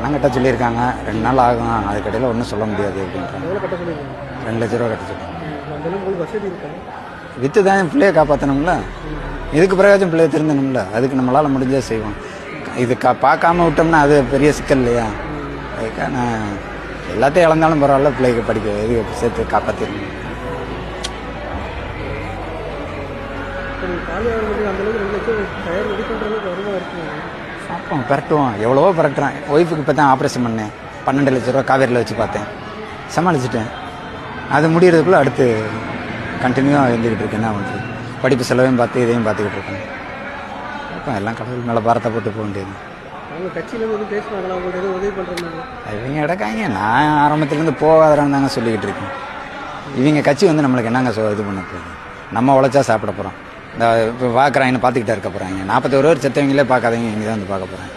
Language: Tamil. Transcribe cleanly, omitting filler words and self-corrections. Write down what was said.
பணம் கட்ட சொல்லியிருக்காங்க, 2 நாள் ஆகும், அதுக்கடையில் ஒன்றும் சொல்ல முடியாது அப்படின்றாங்க. 2 லட்ச ரூபா கட்ட சொல்லி விற்று தான் பிள்ளையை காப்பாற்றணும்ல. இதுக்கு பிறகாச்சும் பிள்ளையை திருந்தணும்ல. அதுக்கு நம்மளால் முடிஞ்சே செய்வோம். இது பார்க்காம விட்டோம்னா அது பெரிய சிக்கல் இல்லையா? அதுக்காக நான் எல்லாத்தையும் இழந்தாலும் பரவாயில்ல, பிள்ளைக்கு படிக்க இது சேர்த்து காப்பாற்றிடணும். பார்ப்போம், பரட்டுவோம், எவ்வளவோ பரட்டுறேன். ஒய்ஃபுக்கு இப்போ தான் ஆப்ரேஷன் பண்ணேன், 12 லட்ச ரூபா காவேரியில் வச்சு பார்த்தேன், சமாளிச்சிட்டேன். அது முடிகிறதுக்குள்ளே அடுத்து கண்டினியூவாக இருந்துக்கிட்டு இருக்கேன். என்ன பண்ணுறது? படிப்பு செலவையும் பார்த்து இதையும் பார்த்துக்கிட்டு இருக்கேன். இப்போ எல்லாம் கடவுள் மேலே பாரத்தை போட்டு போக வேண்டியது. இவங்க இடக்காங்க, நான் ஆரம்பத்துலேருந்து போகாதறான்னு தாங்க சொல்லிக்கிட்டு இருக்கேன். இவங்க கட்சி வந்து நம்மளுக்கு என்னங்க இது பண்ண போகுது? நம்ம உழைச்சா சாப்பிட போகிறோம். இந்த இப்போ பார்க்குறாங்கன்னு பார்த்துக்கிட்டே இருக்க போகிறாங்க. 41 பேர் செத்தவங்களே பார்க்காதவங்க இங்கே தான் வந்து பார்க்க போகிறாங்க.